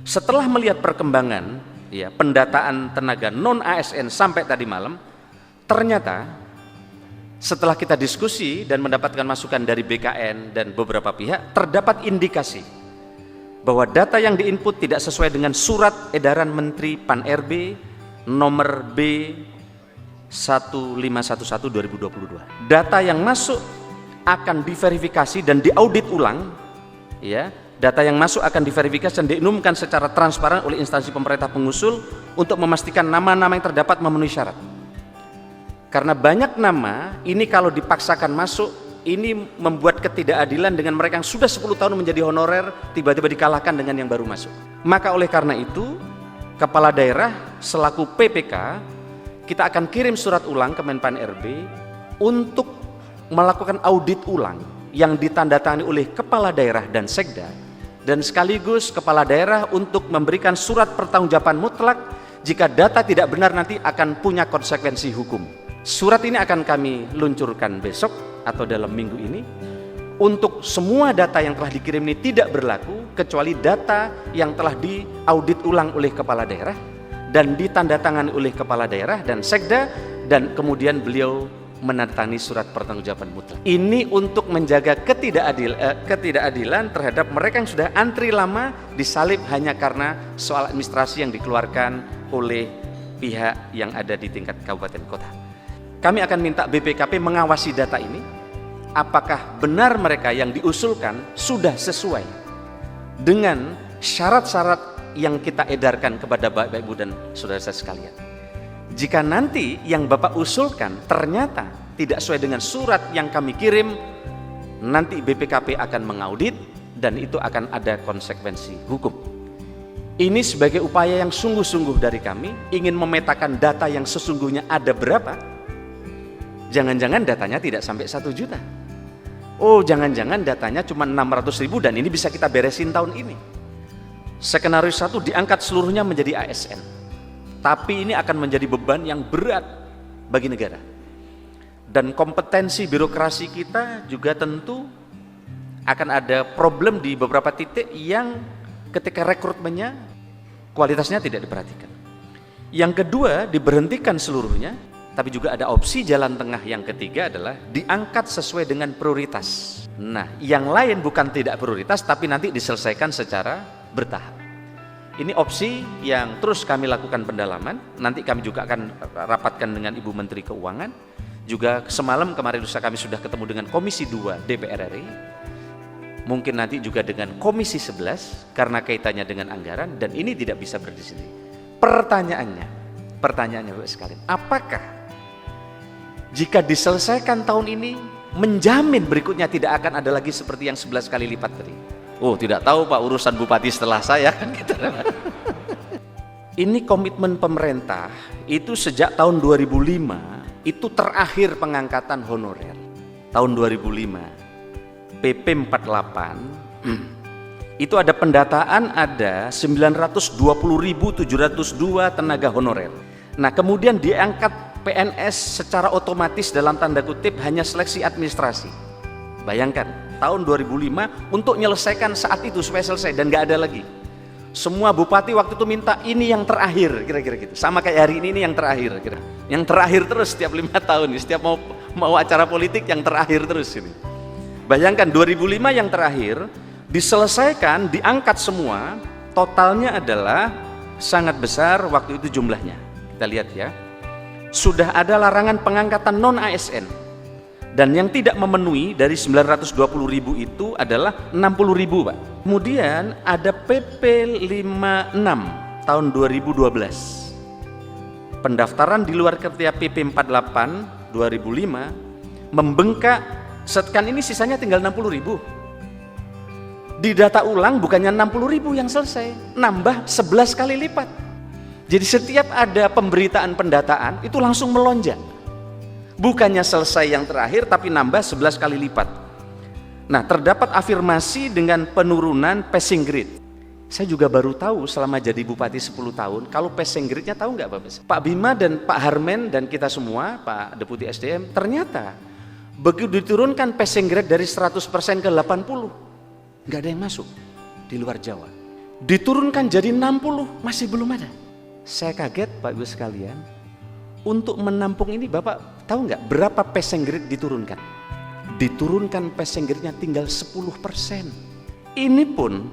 Setelah melihat perkembangan ya pendataan tenaga non ASN sampai tadi malam, ternyata setelah kita diskusi dan mendapatkan masukan dari BKN dan beberapa pihak, terdapat indikasi bahwa data yang diinput tidak sesuai dengan surat edaran Menteri Pan-RB nomor B 1511 2022. Data yang masuk akan diverifikasi dan diaudit ulang, ya. Data yang masuk akan diverifikasi dan diumumkan secara transparan oleh instansi pemerintah pengusul untuk memastikan nama-nama yang terdapat memenuhi syarat. Karena banyak nama ini kalau dipaksakan masuk, ini membuat ketidakadilan dengan mereka yang sudah 10 tahun menjadi honorer, tiba-tiba dikalahkan dengan yang baru masuk. Maka oleh karena itu, kepala daerah selaku PPK, kita akan kirim surat ulang ke Menpan RB untuk melakukan audit ulang yang ditandatangani oleh kepala daerah dan sekda, dan sekaligus kepala daerah untuk memberikan surat pertanggungjawaban mutlak jika data tidak benar nanti akan punya konsekuensi hukum. Surat ini akan kami luncurkan besok atau dalam minggu ini. Untuk semua data yang telah dikirim ini tidak berlaku kecuali data yang telah diaudit ulang oleh kepala daerah dan ditandatangani oleh kepala daerah dan sekda, dan kemudian beliau menandatangani surat pertanggungjawaban mutlak. Ini untuk menjaga ketidakadilan terhadap mereka yang sudah antri lama disalib hanya karena soal administrasi yang dikeluarkan oleh pihak yang ada di tingkat kabupaten kota. Kami akan minta BPKP mengawasi data ini, apakah benar mereka yang diusulkan sudah sesuai dengan syarat-syarat yang kita edarkan kepada Bapak Ibu dan saudara saya sekalian. Jika nanti yang Bapak usulkan ternyata tidak sesuai dengan surat yang kami kirim, nanti BPKP akan mengaudit dan itu akan ada konsekuensi hukum. Ini sebagai upaya yang sungguh-sungguh dari kami, ingin memetakan data yang sesungguhnya ada berapa. Jangan-jangan datanya tidak sampai 1 juta. Oh, jangan-jangan datanya cuma 600.000 dan ini bisa kita beresin tahun ini. Skenario 1 diangkat seluruhnya menjadi ASN. Tapi ini akan menjadi beban yang berat bagi negara. Dan kompetensi birokrasi kita juga tentu akan ada problem di beberapa titik yang ketika rekrutmennya kualitasnya tidak diperhatikan. Yang kedua, diberhentikan seluruhnya, tapi juga ada opsi jalan tengah yang ketiga adalah diangkat sesuai dengan prioritas. Nah, yang lain bukan tidak prioritas tapi nanti diselesaikan secara bertahap. Ini opsi yang terus kami lakukan pendalaman. Nanti kami juga akan rapatkan dengan Ibu Menteri Keuangan. Juga semalam kemarin lusa kami sudah ketemu dengan Komisi 2 DPR RI. Mungkin nanti juga dengan Komisi 11 karena kaitannya dengan anggaran, dan ini tidak bisa berdiri sendiri. Pertanyaannya Bapak sekalian, apakah jika diselesaikan tahun ini menjamin berikutnya tidak akan ada lagi seperti yang 11 kali lipat tadi? Oh, tidak tahu Pak, urusan bupati setelah saya kan gitu. Ini komitmen pemerintah itu sejak tahun 2005 itu terakhir pengangkatan honorer. Tahun 2005 PP 48 itu ada pendataan ada 920.702 tenaga honorer. Nah, kemudian diangkat PNS secara otomatis dalam tanda kutip hanya seleksi administrasi. Bayangkan, tahun 2005 untuk menyelesaikan saat itu supaya selesai dan nggak ada lagi. Semua bupati waktu itu minta ini yang terakhir, kira-kira gitu. Sama kayak hari ini yang terakhir, kira. Yang terakhir terus setiap 5 tahun, setiap mau acara politik yang terakhir terus ini. Bayangkan 2005 yang terakhir diselesaikan, diangkat semua, totalnya adalah sangat besar waktu itu jumlahnya. Kita lihat ya. Sudah ada larangan pengangkatan non ASN. Dan yang tidak memenuhi dari 920.000 itu adalah 60.000 Pak. Kemudian ada PP 56 tahun 2012. Pendaftaran di luar kriteria PP 48 2005 membengkak, setekan ini sisanya tinggal 60.000. Di data ulang bukannya 60.000 yang selesai, nambah 11 kali lipat. Jadi setiap ada pemberitaan pendataan itu langsung melonjak. Bukannya selesai yang terakhir tapi nambah 11 kali lipat. Nah, terdapat afirmasi dengan penurunan passing grade. Saya juga baru tahu selama jadi bupati 10 tahun kalau passing grade-nya tahu nggak Bapak? Pak Bima dan Pak Harmen dan kita semua, Pak Deputi SDM, ternyata begitu diturunkan passing grade dari 100% ke 80, nggak ada yang masuk di luar Jawa. diturunkan jadi 60, masih belum ada. Saya kaget Pak Ibu sekalian, untuk menampung ini Bapak tahu nggak berapa passing grade diturunkan? Diturunkan passing grade-nya tinggal 10%. Ini pun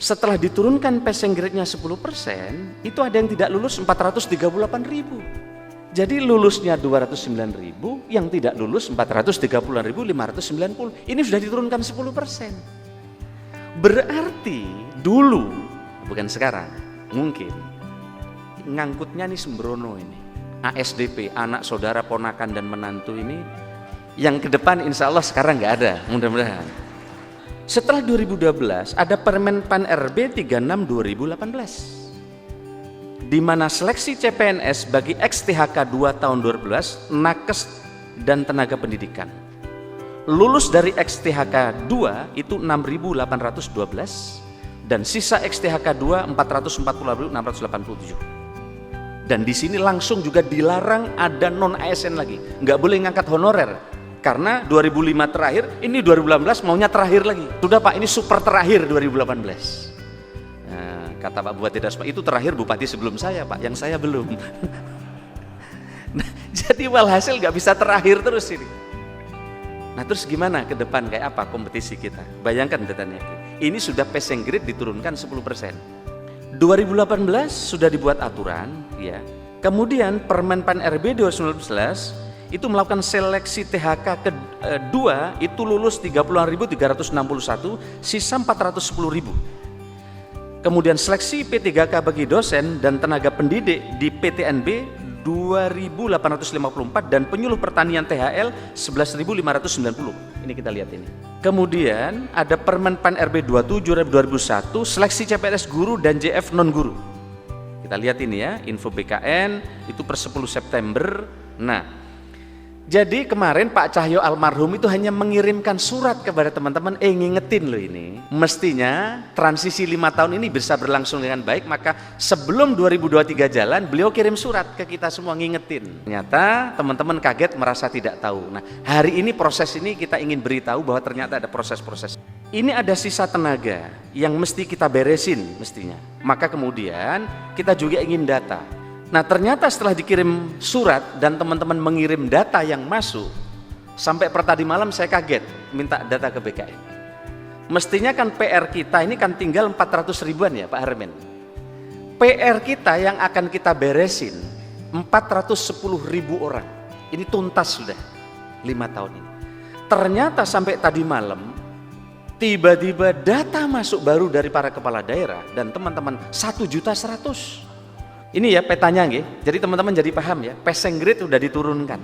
setelah diturunkan passing grade-nya 10%, itu ada yang tidak lulus 438.000. Jadi lulusnya 209.000, yang tidak lulus 438.590. Ini sudah diturunkan 10%. Berarti dulu, bukan sekarang, mungkin ngangkutnya nih sembrono ini. ASDP, anak saudara ponakan dan menantu ini, yang ke depan insya Allah sekarang nggak ada, mudah-mudahan. Setelah 2012 ada Permen Pan RB 36 2018, di mana seleksi CPNS bagi ex-THK 2 tahun 2012, nakes dan tenaga pendidikan. Lulus dari ex-THK 2 itu 6.812 dan sisa ex-THK 2 440.687. Dan di sini langsung juga dilarang ada non ASN lagi, nggak boleh ngangkat honorer. Karena 2005 terakhir, ini 2018 maunya terakhir lagi. Sudah Pak, ini super terakhir 2018. Nah, kata Pak Bupati Dasma, itu terakhir bupati sebelum saya Pak, yang saya belum. Nah, jadi walhasil nggak bisa terakhir terus ini. Nah terus gimana ke depan, kayak apa kompetisi kita? Bayangkan datanya, ini sudah passing grade diturunkan 10%. 2018 sudah dibuat aturan, ya. Kemudian Permen Pan RB 2019 itu melakukan seleksi THK kedua, itu lulus 30.361, sisa 410.000. Kemudian seleksi P3K bagi dosen dan tenaga pendidik di PTNB 2.854 dan penyuluh pertanian THL 11.590. Ini kita lihat ini. Kemudian ada Permen Pan RB 27 2001 seleksi CPNS guru dan JF non guru. Kita lihat ini ya, info BKN itu per 10 September. Nah, jadi kemarin Pak Cahyo almarhum itu hanya mengirimkan surat kepada teman-teman, ngingetin loh ini. Mestinya transisi 5 tahun ini bisa berlangsung dengan baik, maka sebelum 2023 jalan, beliau kirim surat ke kita semua ngingetin. Ternyata teman-teman kaget, merasa tidak tahu. Nah, hari ini proses ini kita ingin beritahu bahwa ternyata ada proses-proses. Ini ada sisa tenaga yang mesti kita beresin mestinya. Maka kemudian kita juga ingin data. Nah ternyata setelah dikirim surat dan teman-teman mengirim data yang masuk, sampai per tadi malam saya kaget minta data ke BKN. Mestinya kan PR kita ini kan tinggal 400 ribuan ya Pak Hermin. PR kita yang akan kita beresin 410.000 orang. Ini tuntas sudah 5 tahun ini. Ternyata sampai tadi malam tiba-tiba data masuk baru dari para kepala daerah dan teman-teman 1.100.000. Ini ya petanya nggih. Jadi teman-teman jadi paham ya, passing grade sudah diturunkan.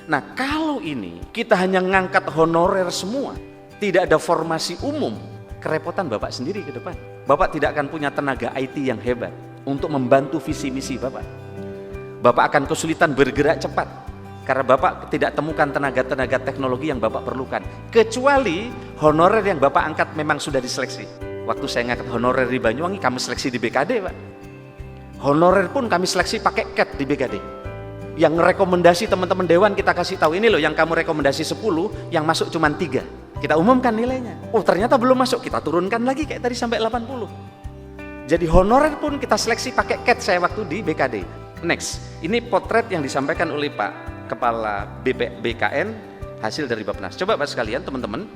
Nah, kalau ini kita hanya ngangkat honorer semua, tidak ada formasi umum, kerepotan Bapak sendiri ke depan. Bapak tidak akan punya tenaga IT yang hebat untuk membantu visi misi Bapak. Bapak akan kesulitan bergerak cepat karena Bapak tidak temukan tenaga-tenaga teknologi yang Bapak perlukan. Kecuali honorer yang Bapak angkat memang sudah diseleksi. Waktu saya ngangkat honorer di Banyuwangi, kami seleksi di BKD Pak. Honorer pun kami seleksi pakai CAT di BKD. Yang rekomendasi teman-teman dewan kita kasih tahu, ini loh yang kamu rekomendasi 10, yang masuk cuma 3. Kita umumkan nilainya. Oh ternyata belum masuk, kita turunkan lagi kayak tadi sampai 80. Jadi honorer pun kita seleksi pakai CAT saya waktu di BKD. Next, ini potret yang disampaikan oleh Pak Kepala BKN hasil dari Bappenas. Coba Pak sekalian teman-teman,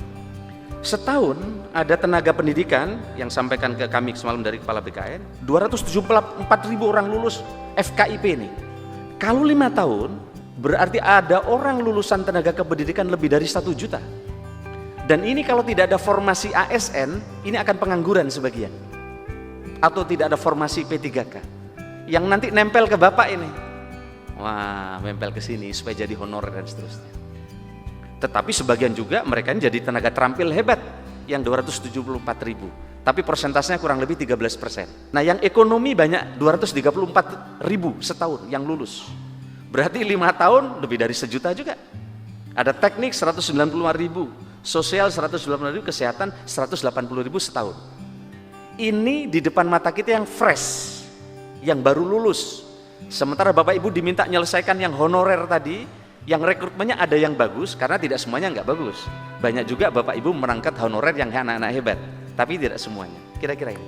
setahun ada tenaga pendidikan yang sampaikan ke kami semalam dari Kepala BKN 274.000 orang lulus FKIP ini. Kalau 5 tahun berarti ada orang lulusan tenaga kependidikan lebih dari 1 juta. Dan ini kalau tidak ada formasi ASN, ini akan pengangguran sebagian. Atau tidak ada formasi P3K yang nanti nempel ke Bapak ini. Wah, nempel ke sini supaya jadi honorer dan seterusnya. Tetapi sebagian juga mereka ini jadi tenaga terampil hebat yang 274.000, tapi persentasenya kurang lebih 13%. Nah yang ekonomi banyak 234.000 setahun yang lulus, berarti 5 tahun lebih dari 1 juta juga. Ada teknik 195.000, sosial 195.000, kesehatan 180.000 setahun. Ini di depan mata kita yang fresh, yang baru lulus. Sementara Bapak Ibu diminta menyelesaikan yang honorer tadi, yang rekrutmennya ada yang bagus, karena tidak semuanya nggak bagus. Banyak juga Bapak Ibu merangkat honorer yang anak-anak hebat, tapi tidak semuanya. Kira-kira ini.